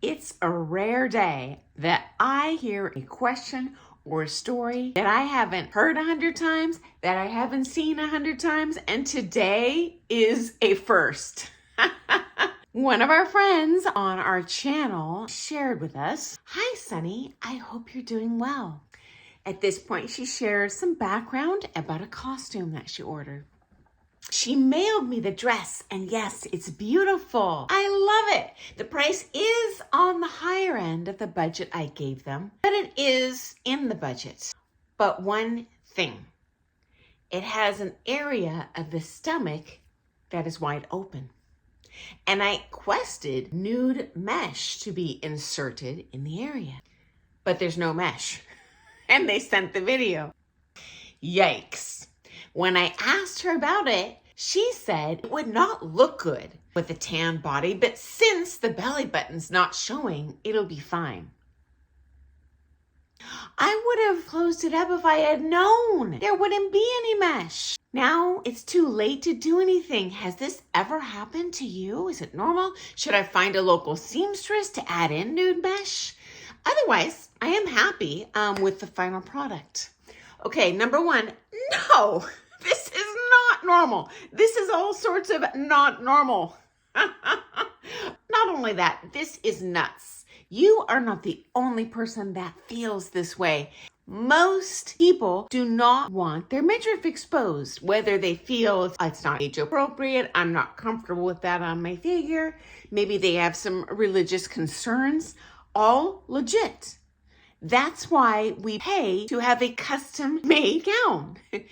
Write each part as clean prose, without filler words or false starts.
It's a rare day that I hear a question or a story that I haven't heard 100 times, that I haven't seen 100 times, and today is a first. One of our friends on our channel shared with us, "Hi, Sunny, I hope you're doing well." At this point, she shared some background about a costume that she ordered. "She mailed me the dress, and yes, it's beautiful. I love it. The price is on the higher end of the budget I gave them, but it is in the budget. But one thing, it has an area of the stomach that is wide open. And I requested nude mesh to be inserted in the area, but there's no mesh." And they sent the video. Yikes. When I asked her about it, she said it would not look good with a tan body, but since the belly button's not showing, it'll be fine. I would have closed it up if I had known there wouldn't be any mesh. Now it's too late to do anything. Has this ever happened to you? Is it normal? Should I find a local seamstress to add in nude mesh? Otherwise, I am happy with the final product. Okay, number one, no, this is not normal. This is all sorts of not normal. Not only that, this is nuts. You are not the only person that feels this way. Most people do not want their midriff exposed, whether they feel it's not age appropriate, I'm not comfortable with that on my figure, maybe they have some religious concerns, all legit. That's why we pay to have a custom-made gown. And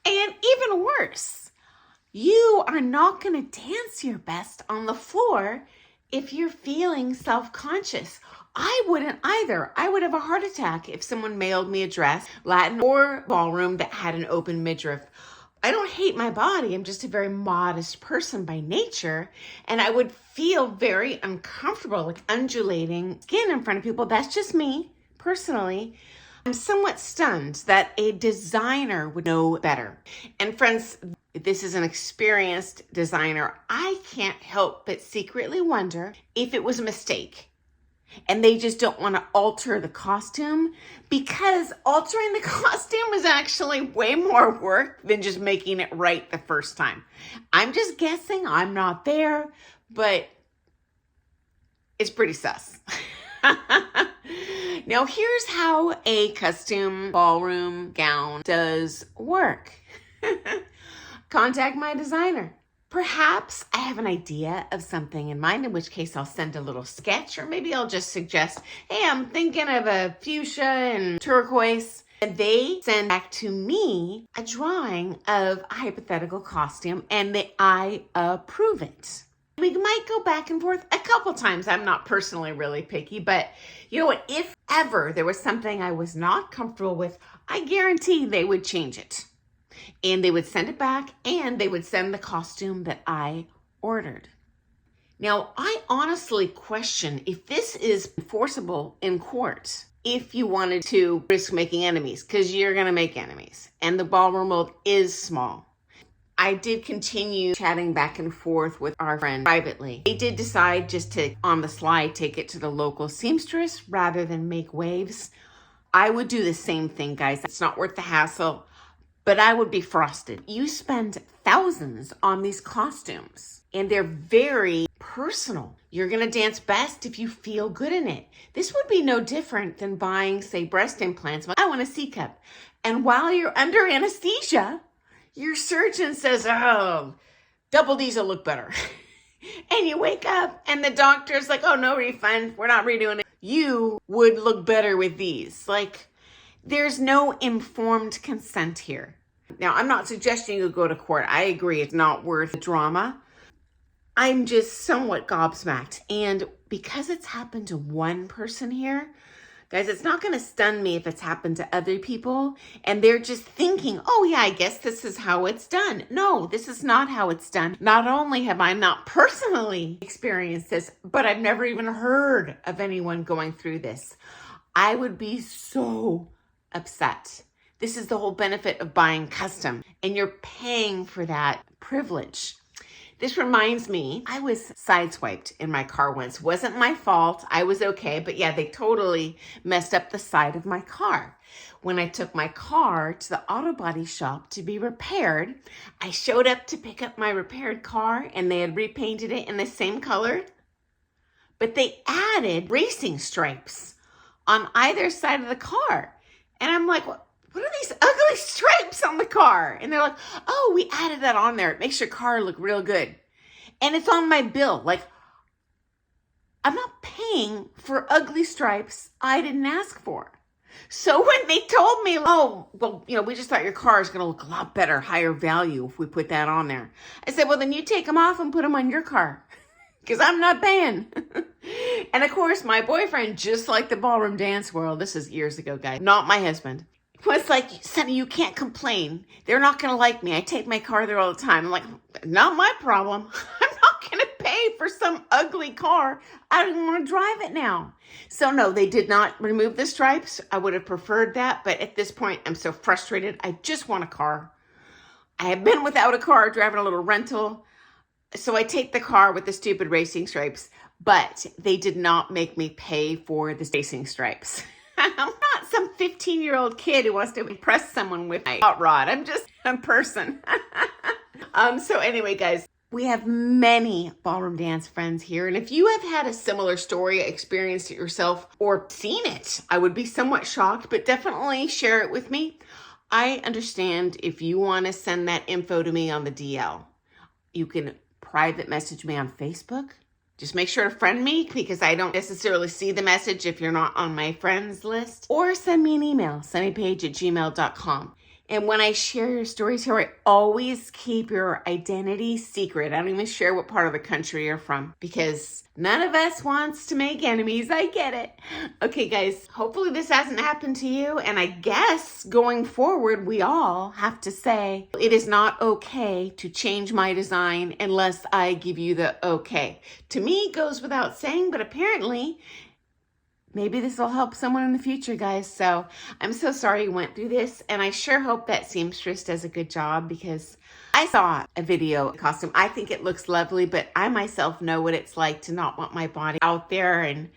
even worse, you are not going to dance your best on the floor if you're feeling self-conscious. I wouldn't either. I would have a heart attack if someone mailed me a dress, Latin or ballroom, that had an open midriff. I don't hate my body. I'm just a very modest person by nature. And I would feel very uncomfortable, like undulating skin in front of people. That's just me, personally. I'm somewhat stunned that a designer would know better. And friends, this is an experienced designer. I can't help but secretly wonder if it was a mistake and they just don't want to alter the costume, because altering the costume is actually way more work than just making it right the first time. I'm just guessing. I'm not there, but it's pretty sus. Now, here's how a custom ballroom gown does work. Contact my designer. Perhaps I have an idea of something in mind, in which case I'll send a little sketch, or maybe I'll just suggest, hey, I'm thinking of a fuchsia and turquoise. And they send back to me a drawing of a hypothetical costume, and I approve it. We might go back and forth a couple times. I'm not personally really picky, but you know what? If ever there was something I was not comfortable with, I guarantee they would change it. And they would send it back, and they would send the costume that I ordered. Now, I honestly question if this is enforceable in court. If you wanted to risk making enemies, because you're going to make enemies, and the ballroom world is small. I did continue chatting back and forth with our friend privately. They did decide just to, on the slide, take it to the local seamstress rather than make waves. I would do the same thing, guys. It's not worth the hassle, but I would be frosted. You spend thousands on these costumes, and they're very personal. You're going to dance best if you feel good in it. This would be no different than buying, say, breast implants. I want a C cup. And while you're under anesthesia, your surgeon says, "Oh, double D's will look better." And you wake up and the doctor's like, "Oh, no refund. We're not redoing it. You would look better with these." Like, there's no informed consent here. Now, I'm not suggesting you go to court. I agree it's not worth the drama. I'm just somewhat gobsmacked. And because it's happened to one person here, guys, it's not going to stun me if it's happened to other people and they're just thinking, "Oh yeah, I guess this is how it's done." No, this is not how it's done. Not only have I not personally experienced this, but I've never even heard of anyone going through this. I would be so upset. This is the whole benefit of buying custom, and you're paying for that privilege. This reminds me, I was sideswiped in my car once. Wasn't my fault. I was okay. But yeah, they totally messed up the side of my car. When I took my car to the auto body shop to be repaired, I showed up to pick up my repaired car and they had repainted it in the same color. But they added racing stripes on either side of the car. And I'm like, what are these ugly stripes on the car? And they're like, oh, we added that on there. It makes your car look real good. And it's on my bill. Like, I'm not paying for ugly stripes I didn't ask for. So when they told me, oh, well, we just thought your car is going to look a lot better, higher value if we put that on there. I said, well, then you take them off and put them on your car because I'm not paying. And of course, my boyfriend, just like the ballroom dance world, this is years ago, guys, not my husband, was like, Sunny, you can't complain. They're not going to like me. I take my car there all the time. I'm like, not my problem. I'm not going to pay for some ugly car. I don't even want to drive it now. So no, they did not remove the stripes. I would have preferred that. But at this point, I'm so frustrated. I just want a car. I have been without a car, driving a little rental. So I take the car with the stupid racing stripes, but they did not make me pay for the racing stripes. I'm not some 15-year-old kid who wants to impress someone with my hot rod. I'm just a person. So anyway, guys, we have many ballroom dance friends here. And if you have had a similar story, experienced it yourself, or seen it, I would be somewhat shocked, but definitely share it with me. I understand if you want to send that info to me on the DL. You can private message me on Facebook. Just make sure to friend me because I don't necessarily see the message if you're not on my friends list. Or send me an email, sunnypage@gmail.com. And when I share your stories here, I always keep your identity secret. I don't even share what part of the country you're from because none of us wants to make enemies. I get it. Okay, guys, hopefully this hasn't happened to you. And I guess going forward, we all have to say it is not okay to change my design unless I give you the okay. To me, it goes without saying, but apparently maybe this will help someone in the future, guys. So I'm so sorry you went through this. And I sure hope that seamstress does a good job because I saw a video costume. I think it looks lovely, but I myself know what it's like to not want my body out there. And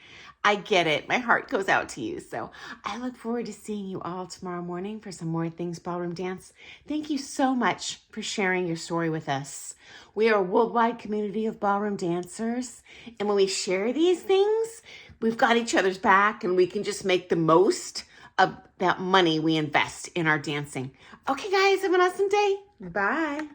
I get it. My heart goes out to you. So I look forward to seeing you all tomorrow morning for some more Things Ballroom Dance. Thank you so much for sharing your story with us. We are a worldwide community of ballroom dancers. And when we share these things, we've got each other's back and we can just make the most of that money we invest in our dancing. Okay, guys, have an awesome day. Bye.